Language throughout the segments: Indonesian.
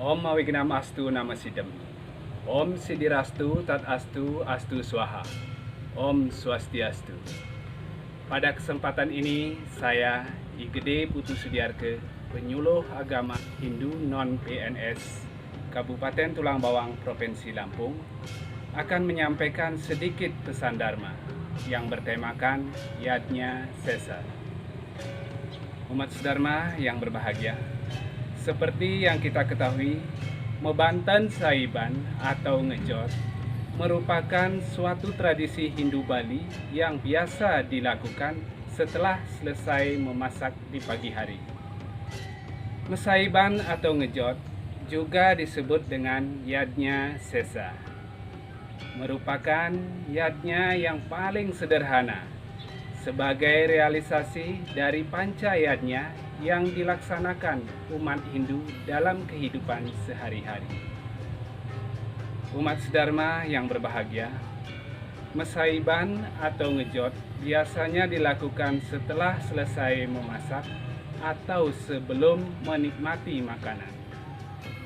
Om Mawignam Astu Nama Sidem. Om Sidirastu Tat Astu Astu Swaha. Om Swastiastu. Pada kesempatan ini saya I Gede Putu Sudiarke, penyuluh agama Hindu non-PNS Kabupaten Tulang Bawang Provinsi Lampung, akan menyampaikan sedikit pesan Dharma yang bertemakan Yadnya Sesa. Umat Dharma yang berbahagia, seperti yang kita ketahui, Mebanten Saiban atau ngejot merupakan suatu tradisi Hindu Bali yang biasa dilakukan setelah selesai memasak di pagi hari. Mesaiban atau ngejot juga disebut dengan Yadnya Sesa. Merupakan yadnya yang paling sederhana sebagai realisasi dari panca yadnya yang dilaksanakan umat Hindu dalam kehidupan sehari-hari. Umat Dharma yang berbahagia, Mesaiban atau ngejot biasanya dilakukan setelah selesai memasak atau sebelum menikmati makanan.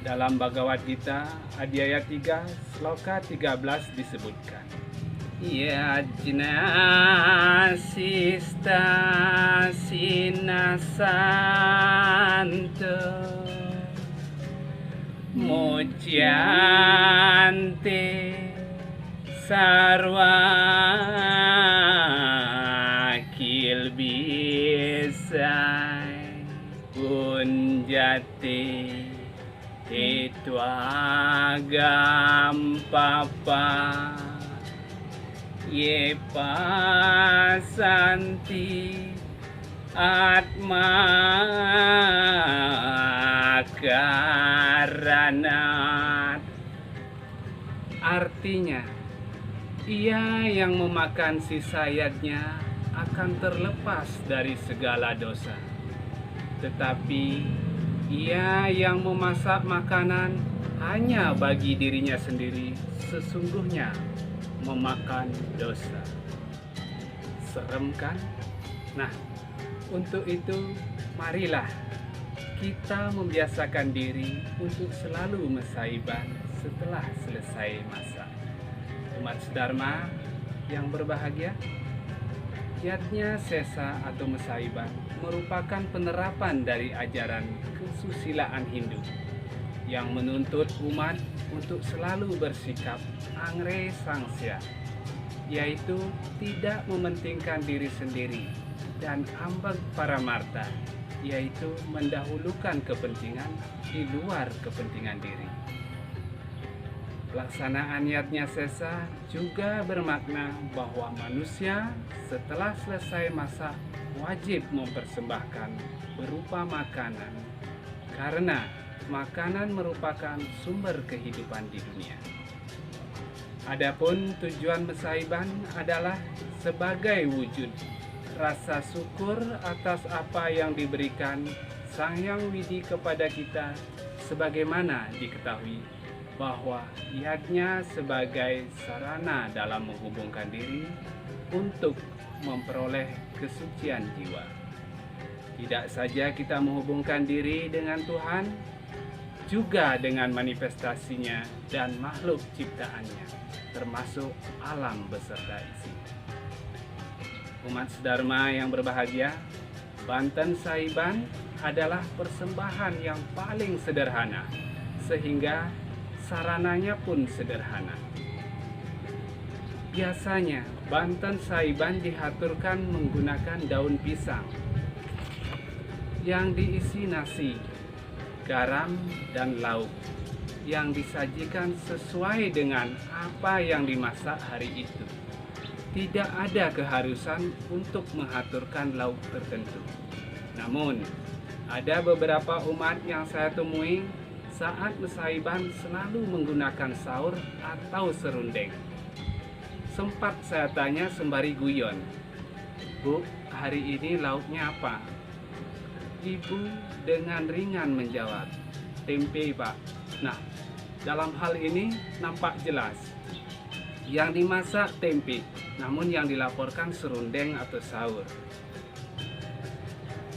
Dalam Bhagavad Gita, Adhyaya 3, Sloka 13 disebutkan, Yajna sista sinasanto mujyante sarva kilbisai punjate itu agam papa ye pasanti atma karanat. Artinya, ia yang memakan sisa yadnya akan terlepas dari segala dosa. Tetapi ia yang memasak makanan hanya bagi dirinya sendiri sesungguhnya memakan dosa. Serem kan? Nah, untuk itu marilah kita membiasakan diri untuk selalu mesaiban setelah selesai masak. Umat Dharma yang berbahagia, Yadnya Sesa atau Mesaiban merupakan penerapan dari ajaran kesusilaan Hindu yang menuntut umat untuk selalu bersikap angre sangsya, yaitu tidak mementingkan diri sendiri, dan ambag paramarta, yaitu mendahulukan kepentingan di luar kepentingan diri. Pelaksanaan Yadnya Sesa juga bermakna bahwa manusia setelah selesai masak wajib mempersembahkan berupa makanan, karena makanan merupakan sumber kehidupan di dunia. Adapun tujuan Mesaiban adalah sebagai wujud rasa syukur atas apa yang diberikan Sang Hyang Widi kepada kita, sebagaimana diketahui bahwa yadnya sebagai sarana dalam menghubungkan diri untuk memperoleh kesucian jiwa. Tidak saja kita menghubungkan diri dengan Tuhan, juga dengan manifestasinya dan makhluk ciptaannya, termasuk alam beserta isi. Umat Dharma yang berbahagia, Banten Saiban adalah persembahan yang paling sederhana, sehingga sarananya pun sederhana. Biasanya, Banten Saiban diaturkan menggunakan daun pisang yang diisi nasi, garam, dan lauk yang disajikan sesuai dengan apa yang dimasak hari itu. Tidak ada keharusan untuk mengaturkan lauk tertentu. Namun, ada beberapa umat yang saya temui saat Mesaiban selalu menggunakan saur atau serundeng. Sempat saya tanya sembari guyon, "Bu, hari ini lauknya apa?" Ibu dengan ringan menjawab, "Tempe, Pak." Nah, dalam hal ini nampak jelas yang dimasak tempe, namun yang dilaporkan serundeng atau saur.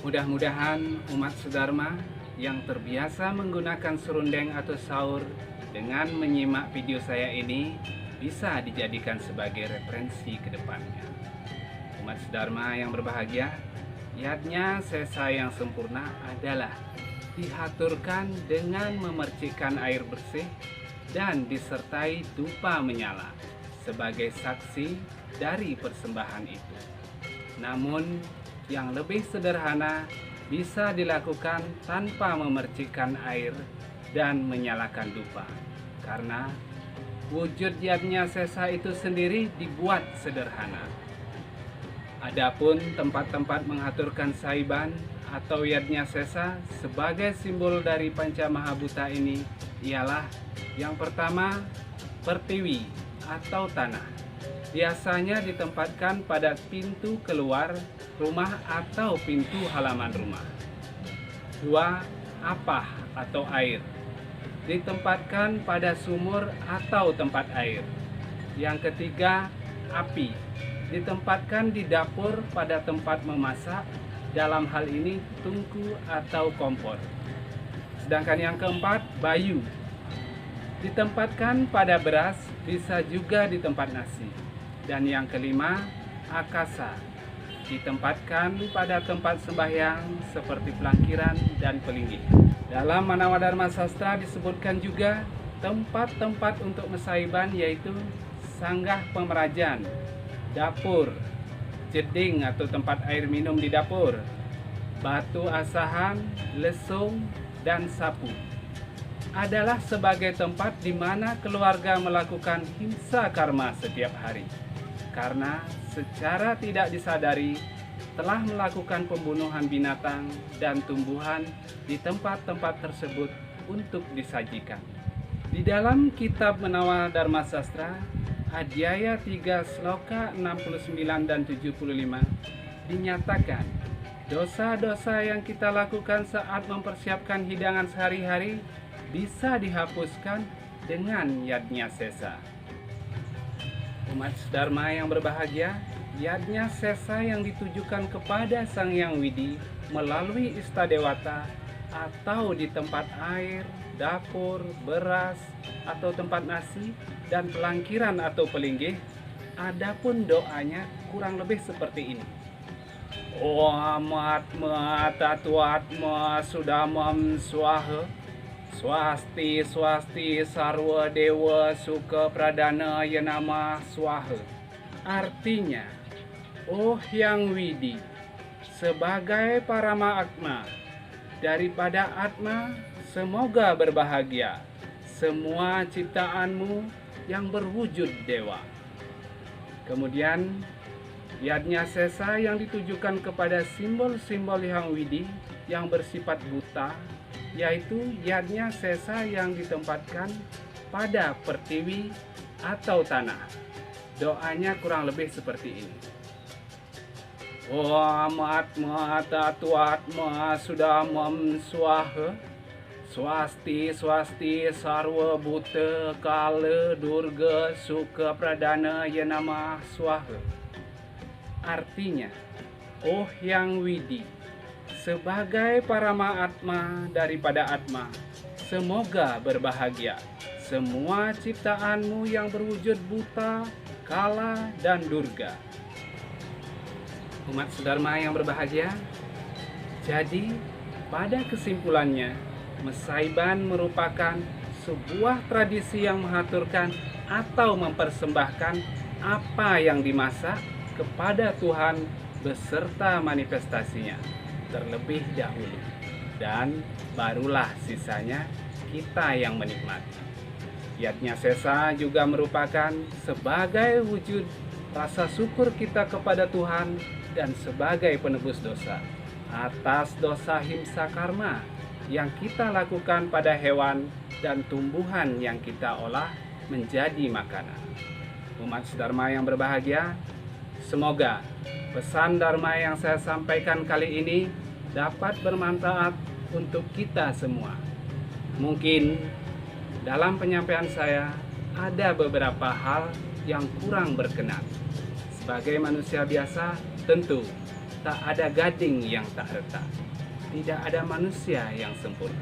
Mudah-mudahan umat Dharma yang terbiasa menggunakan serundeng atau sahur dengan menyimak video saya ini bisa dijadikan sebagai referensi ke depannya. Umat Dharma yang berbahagia, yadnya sesa yang sempurna adalah dihaturkan dengan memercikkan air bersih dan disertai dupa menyala sebagai saksi dari persembahan itu. Namun, yang lebih sederhana bisa dilakukan tanpa memercikkan air dan menyalakan dupa, karena wujud yadnya sesa itu sendiri dibuat sederhana. Adapun tempat-tempat mengaturkan saiban atau yadnya sesa sebagai simbol dari panca mahabhuta ini ialah yang pertama, pertiwi atau tanah. Biasanya ditempatkan pada pintu keluar rumah atau pintu halaman rumah. 2. Apah atau air. Ditempatkan pada sumur atau tempat air. Yang ketiga, api. Ditempatkan di dapur pada tempat memasak, dalam hal ini tungku atau kompor. Sedangkan yang keempat, bayu. Ditempatkan pada beras, bisa juga di tempat nasi. Dan yang kelima, akasa. Ditempatkan pada tempat sembahyang seperti pelangkiran dan pelinggih. Dalam Manawadharma Sastra disebutkan juga tempat-tempat untuk mesaiban, yaitu sanggah pemerajan, dapur, jeding atau tempat air minum di dapur, batu asahan, lesung, dan sapu. Adalah sebagai tempat di mana keluarga melakukan himsa karma setiap hari, karena secara tidak disadari telah melakukan pembunuhan binatang dan tumbuhan di tempat-tempat tersebut untuk disajikan. Di dalam kitab Manawadharma Sastra, Adhyaya 3 Sloka 69 dan 75 dinyatakan dosa-dosa yang kita lakukan saat mempersiapkan hidangan sehari-hari bisa dihapuskan dengan yadnya sesa. Umat Dharma yang berbahagia, yadnya sesa yang ditujukan kepada Sang Hyang Widi melalui Istadewata atau di tempat air, dapur, beras, atau tempat nasi, dan pelangkiran atau pelinggih. Adapun doanya kurang lebih seperti ini. Omat matatuatma sudamam swaha swasti swasti sarwa dewa suka pradana yanama swaha. Artinya, oh Hyang Widi, sebagai parama atma, daripada atma semoga berbahagia semua ciptaanmu yang berwujud dewa. Kemudian yadnya sesa yang ditujukan kepada simbol-simbol Hyang Widi yang bersifat buta, yaitu yadnya sesa yang ditempatkan pada pertiwi atau tanah. Doanya kurang lebih seperti ini. Om atma tatuatma sudamam swaha swasti swasti sarwa buta kala durga suka pradana yanama swaha. Artinya, oh Hyang Widi, sebagai parama atma daripada atma, semoga berbahagia semua ciptaanmu yang berwujud buta, kala, dan durga. Umat Dharma yang berbahagia, jadi pada kesimpulannya, mesaiban merupakan sebuah tradisi yang mengaturkan atau mempersembahkan apa yang dimasak kepada Tuhan beserta manifestasinya terlebih dahulu, dan barulah sisanya kita yang menikmati. Yadnya sesa juga merupakan sebagai wujud rasa syukur kita kepada Tuhan dan sebagai penebus dosa atas dosa himsa karma yang kita lakukan pada hewan dan tumbuhan yang kita olah menjadi makanan. Umat Dharma yang berbahagia, semoga pesan Dharma yang saya sampaikan kali ini dapat bermanfaat untuk kita semua. Mungkin dalam penyampaian saya ada beberapa hal yang kurang berkenan. Sebagai manusia biasa, tentu tak ada gading yang tak retak. tidak ada manusia yang sempurna.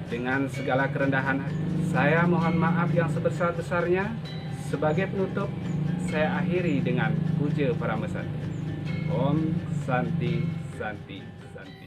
Dengan segala kerendahan hati, saya mohon maaf yang sebesar-besarnya. Sebagai penutup, saya akhiri dengan puja Paramesanti. Om Santi Santi Santi.